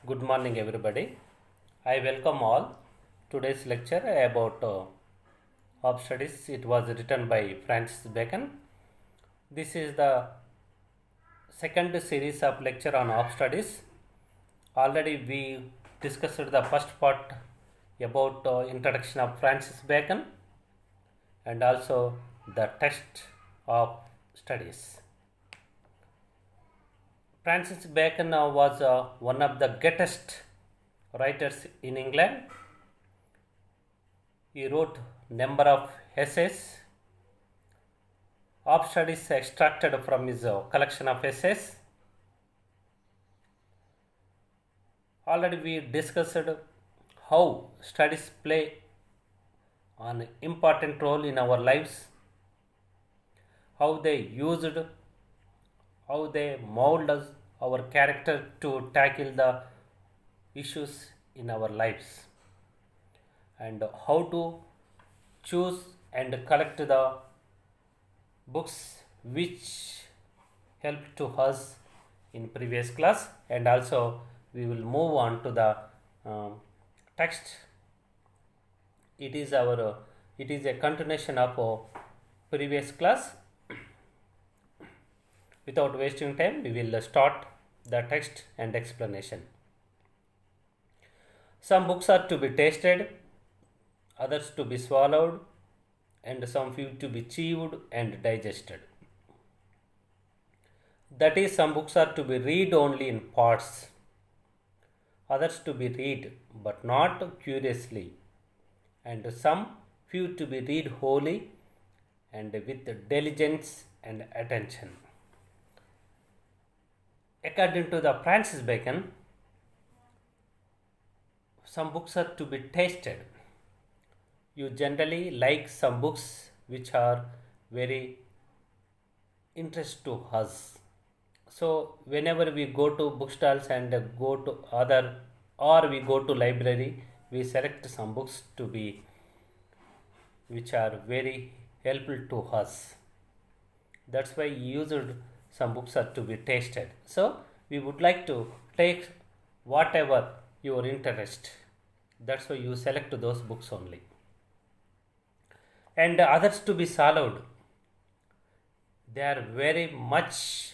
Good morning, everybody. I welcome all. Today's lecture about Hobbes studies. It was written by Francis Bacon. This is the second series of lecture on Hobbes studies. Already we discussed the first part about introduction of Francis Bacon and also the text of studies. Francis Bacon was one of the greatest writers in England. He wrote number of essays. Hobbes studies extracted from his collection of essays. Already we discussed how studies play an important role in our lives, how they mold us, our character to tackle the issues in our lives, and how to choose and collect the books which helped to us in previous class, and also we will move on to the text. It is a continuation of previous class. Without wasting time, we will start the text and explanation. Some books are to be tasted, others to be swallowed, and some few to be chewed and digested. That is, some books are to be read only in parts, others to be read but not curiously, and some few to be read wholly and with diligence and attention. According to the Francis Bacon, some books are to be tasted. You generally like some books which are very interest to us. So whenever we go to bookstalls and go to other, or we go to library, we select some books to be which are very helpful to us. That's why used some books are to be tasted. So we would like to take whatever your interest. That's why you select those books only. And others to be swallowed. They are very much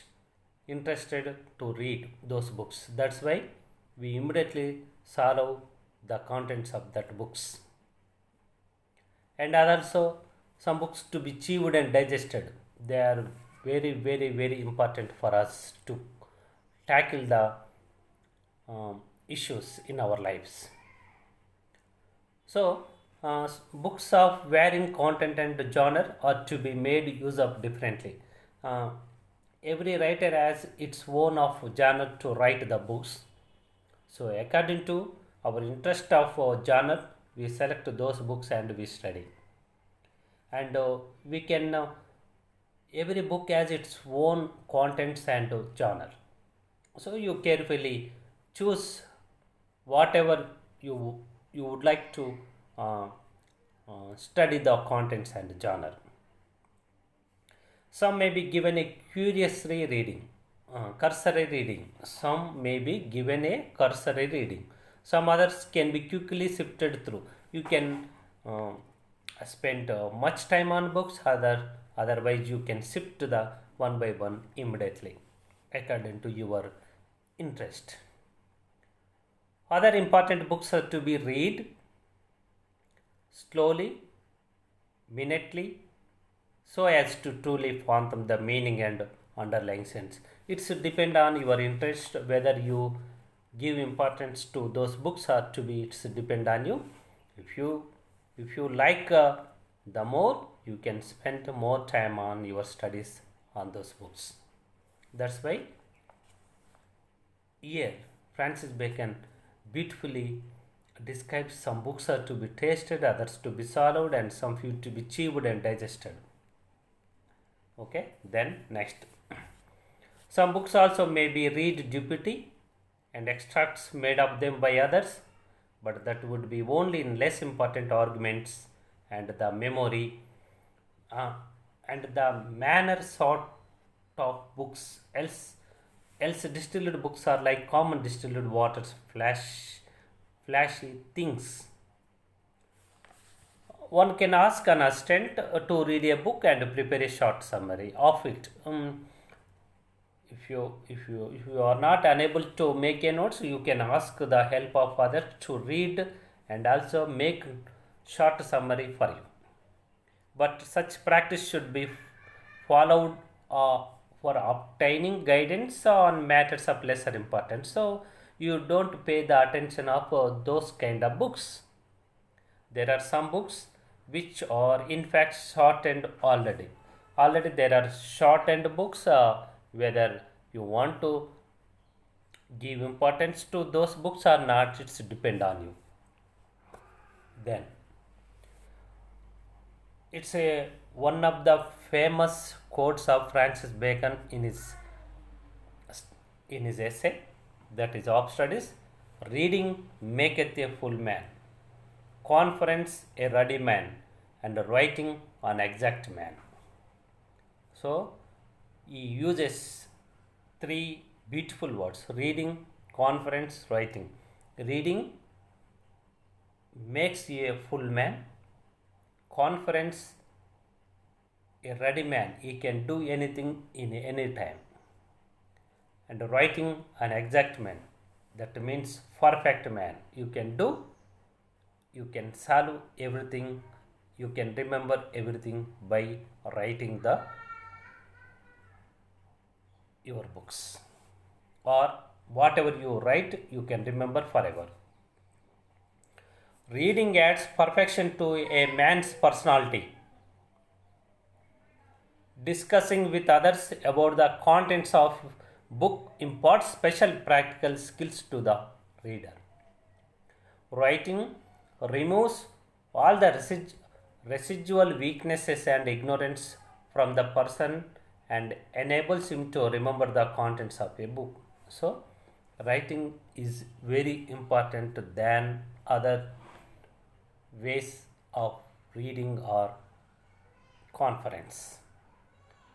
interested to read those books. That's why we immediately swallow the contents of that books. And also some books to be chewed and digested. They are very, very, very important for us to tackle the issues in our lives. So books of varying content and genre are to be made use of differently. Every writer has its own of genre to write the books. So according to our interest of genre, we select those books and we study. And we can every book has its own contents and genre. So you carefully choose whatever you would like to study the contents and genre. Some may be given a cursory reading, cursory reading. Some may be given a cursory reading. Some others can be quickly sifted through. You can spend much time on books. Otherwise, you can sift the one by one immediately, according to your interest. Other important books are to be read slowly, minutely, so as to truly fathom the meaning and underlying sense. It's depend on your interest whether you give importance to those books or to be. It's depend on you. If you like the more, you can spend more time on your studies on those books. That's why here Francis Bacon beautifully describes some books are to be tasted, others to be swallowed, and some few to be chewed and digested. Okay, then next. Some books also may be read deputy and extracts made of them by others, but that would be only in less important arguments and the memory and the manner sort of books. Else else distilled books are like common distilled waters, flashy things. One can ask an assistant to read a book and prepare a short summary of it. If you are not unable to make a notes, you can ask the help of others to read and also make short summary for you. But such practice should be followed for obtaining guidance on matters of lesser importance. So you don't pay the attention of those kind of books. There are some books which are in fact shortened already. Already there are shortened books. Whether you want to give importance to those books or not, it's depend on you. Then it's a one of the famous quotes of Francis Bacon in his essay, that is of studies. Reading maketh a full man, conference a ruddy man, and writing an exact man. So he uses three beautiful words: reading, conference, writing. Reading makes you a full man, conference a ready man, he can do anything in any time, and writing an exact man, that means perfect man. You can solve everything, you can remember everything by writing the your books, or whatever you write you can remember forever. Reading adds perfection to a man's personality. Discussing with others about the contents of book imparts special practical skills to the reader. Writing removes all the residual weaknesses and ignorance from the person and enables him to remember the contents of a book. So writing is very important than other ways of reading or conference.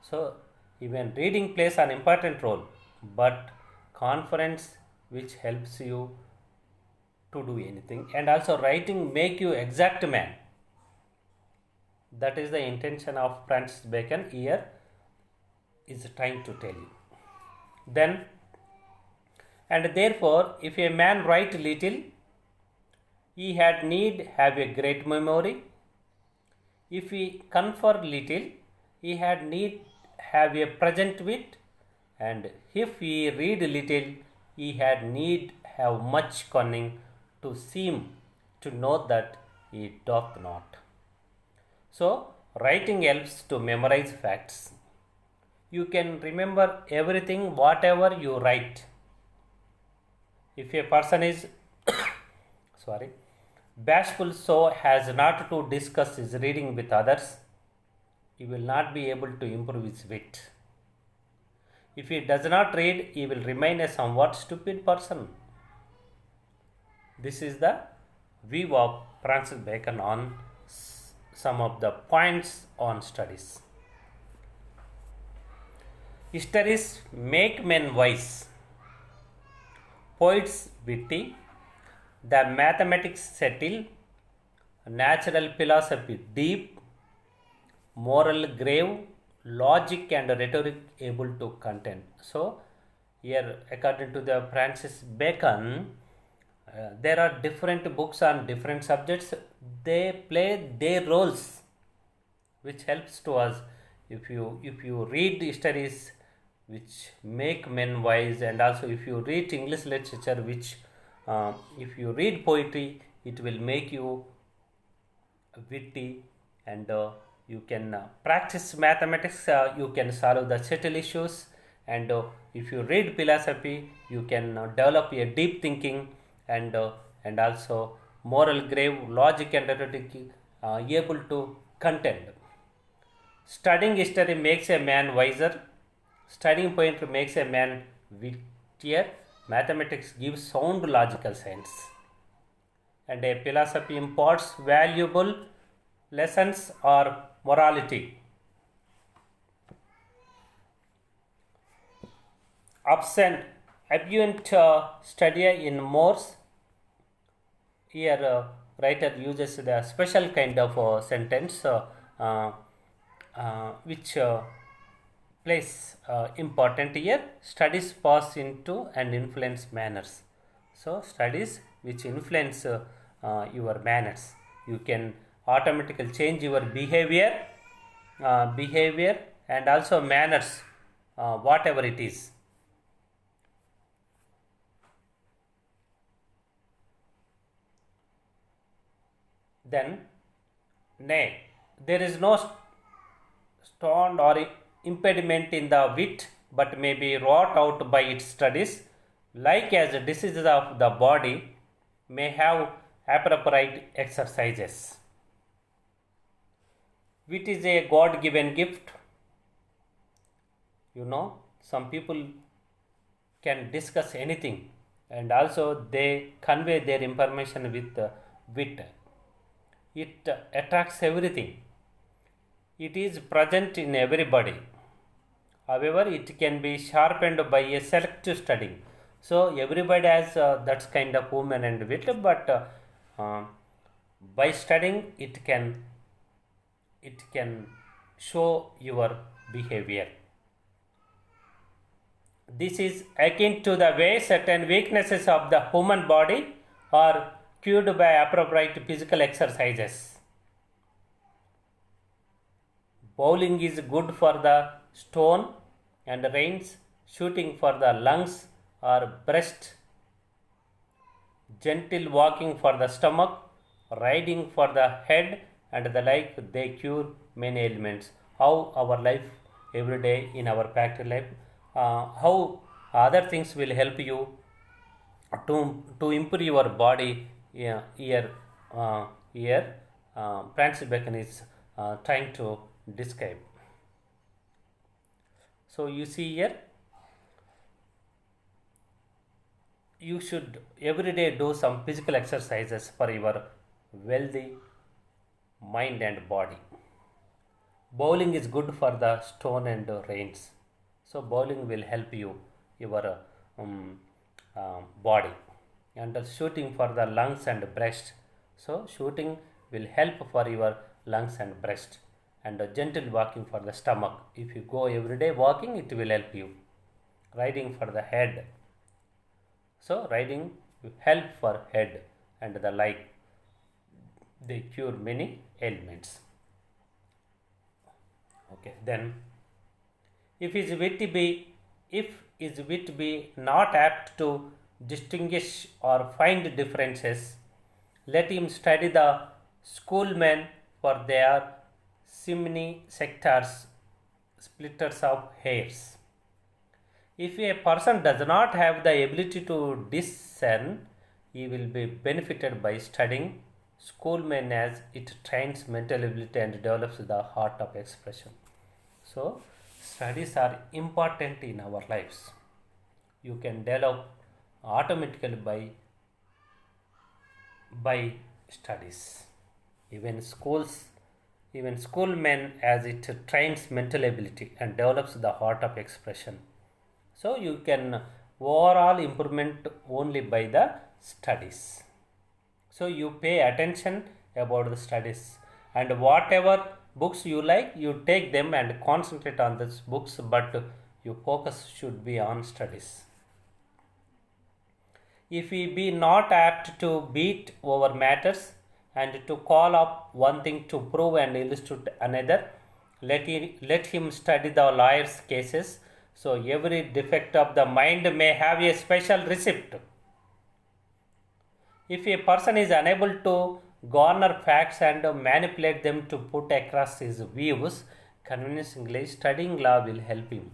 So even reading plays an important role, but conference which helps you to do anything, and also writing make you exact man. That is the intention of Francis Bacon here is trying to tell you. Then, and therefore, if a man write little, he had need have a great memory. If he confer little, he had need have a present wit, and if he read little, he had need have much cunning to seem to know that he doth not. So, writing helps to memorize facts. You can remember everything whatever you write. If a person is bashful, so has not to discuss his reading with others, he will not be able to improve his wit. If he does not read, he will remain a somewhat stupid person. This is the view of Francis Bacon on some of the points on studies. Histories make men wise, poets witty, the mathematics settle, natural philosophy deep, moral grave, logic and rhetoric able to contend. So here, according to the Francis Bacon, there are different books on different subjects. They play their roles, which helps to us. If you read histories which make men wise, and also if you read English literature, which if you read poetry, it will make you witty, and you can practice mathematics, you can solve the subtle issues, and if you read philosophy, you can develop a deep thinking, and also moral grave, logic and rhetoric able to contend. Studying history makes a man wiser, studying poetry makes a man wittier, mathematics gives sound logical sense, and a philosophy imparts valuable lessons or morality. absent absent study in Morse. Here, writer uses the special kind of sentence uh, which plays important here. Studies pass into and influence manners. So, studies which influence your manners. You can automatically change your behavior and also manners, whatever it is. Then, nay, there is no stone or impediment in the wit, but may be wrought out by its studies, like as diseases of the body may have appropriate exercises. Wit is a God given gift. Some people can discuss anything and also they convey their information with wit. It attracts everything. It is present in everybody. However, it can be sharpened by a selective study. So everybody has that kind of human and wit, but by studying it can show your behavior. This is akin to the way certain weaknesses of the human body are cured by appropriate physical exercises. Bowling is good for the stone and reins, shooting for the lungs or breast, gentle walking for the stomach, riding for the head, and the like. They cure many ailments. How our life every day in our practical life, how other things will help you to improve your body. Yeah, Francis Bacon is trying to describe. So you see here, you should every day do some physical exercises for your wealthy mind and body. Bowling is good for the stone and reins. So bowling will help your body, and shooting for the lungs and breast. So shooting will help for your lungs and breast, and gentle walking for the stomach. If you go every day walking, it will help you. Riding for the head. So riding will help for head and the like. They cure many ailments. Okay, then if his wit be not apt to distinguish or find differences, let him study the schoolmen, for they are simony sectors, splitters of hairs. If a person does not have the ability to discern, he will be benefited by studying schoolmen, as it trains mental ability and develops the art of expression. So, studies are important in our lives. You can develop automatically by studies. Even schoolmen, as it trains mental ability and develops the art of expression. So you can overall improvement only by the studies. So you pay attention about the studies, and whatever books you like, you take them and concentrate on these books, but your focus should be on studies. If he be not apt to beat over matters and to call up one thing to prove and illustrate another, let him study the lawyer's cases. So every defect of the mind may have a special receipt. If a person is unable to garner facts and manipulate them to put across his views convincingly, studying law will help him.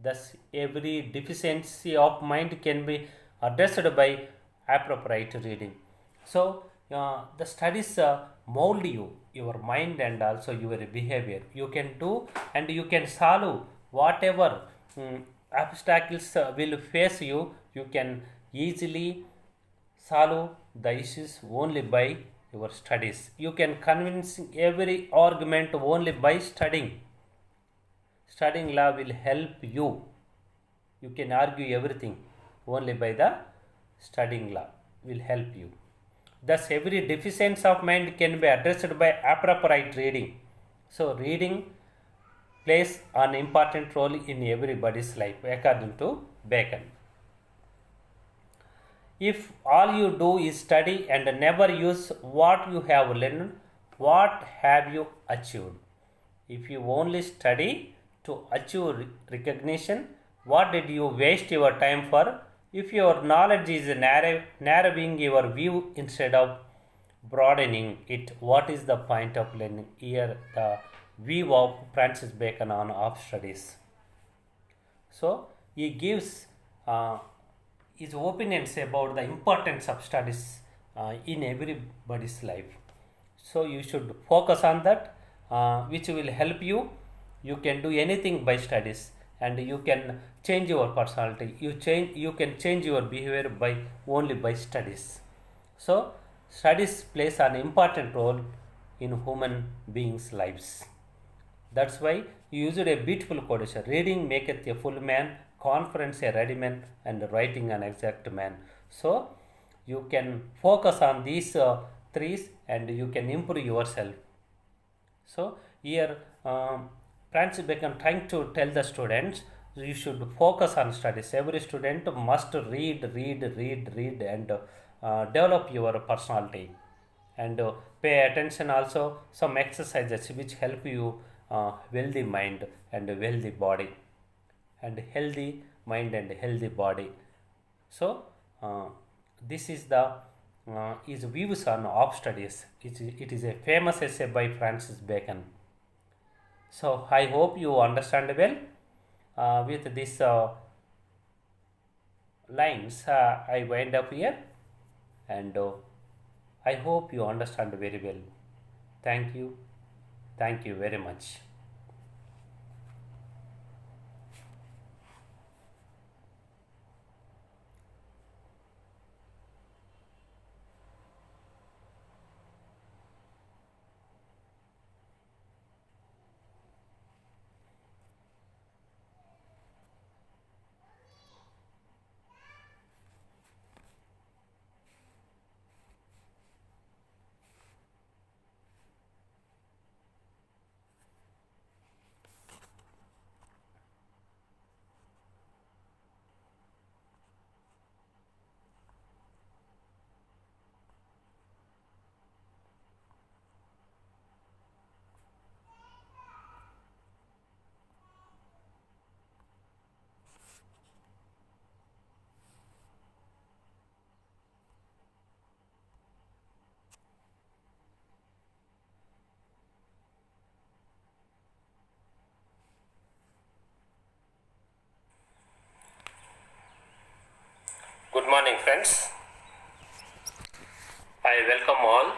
Thus, every deficiency of mind can be addressed by appropriate reading. So, the studies mold your mind and also your behavior. You can do and you can solve whatever obstacles will face you. You can easily solve the issues only by your studies. You can convince every argument only by studying. Studying law will help you You can argue everything only by the studying law will help you. Thus, every deficiency of mind can be addressed by appropriate reading. So, reading plays an important role in everybody's life, according to Bacon. If all you do is study and never use what you have learned, what have you achieved? If you only study to achieve recognition, what did you waste your time for? If your knowledge is narrowing your view instead of broadening it, what is the point of learning? Here, the view of Francis Bacon on of studies. So, he gives his opinions about the importance of studies in everybody's life. So, you should focus on that, which will help you. You can do anything by studies, and you can change your personality. You can change your behavior by only by studies. So, studies plays an important role in human beings' lives. That's why he used a beautiful quotation: reading maketh a full man, conference a ready man, and writing an exact man. So, you can focus on these threes and you can improve yourself. So, here Francis Bacon trying to tell the students you should focus on studies. Every student must read, and develop your personality, and pay attention also some exercises which help you wealthy mind and wealthy body, and healthy mind and healthy body. So this is the his views on of studies. It is a famous essay by Francis Bacon. So I hope you understand well. With these lines, I wind up here, and I hope you understand very well. Thank you. Thank you very much. Good morning, friends. I welcome all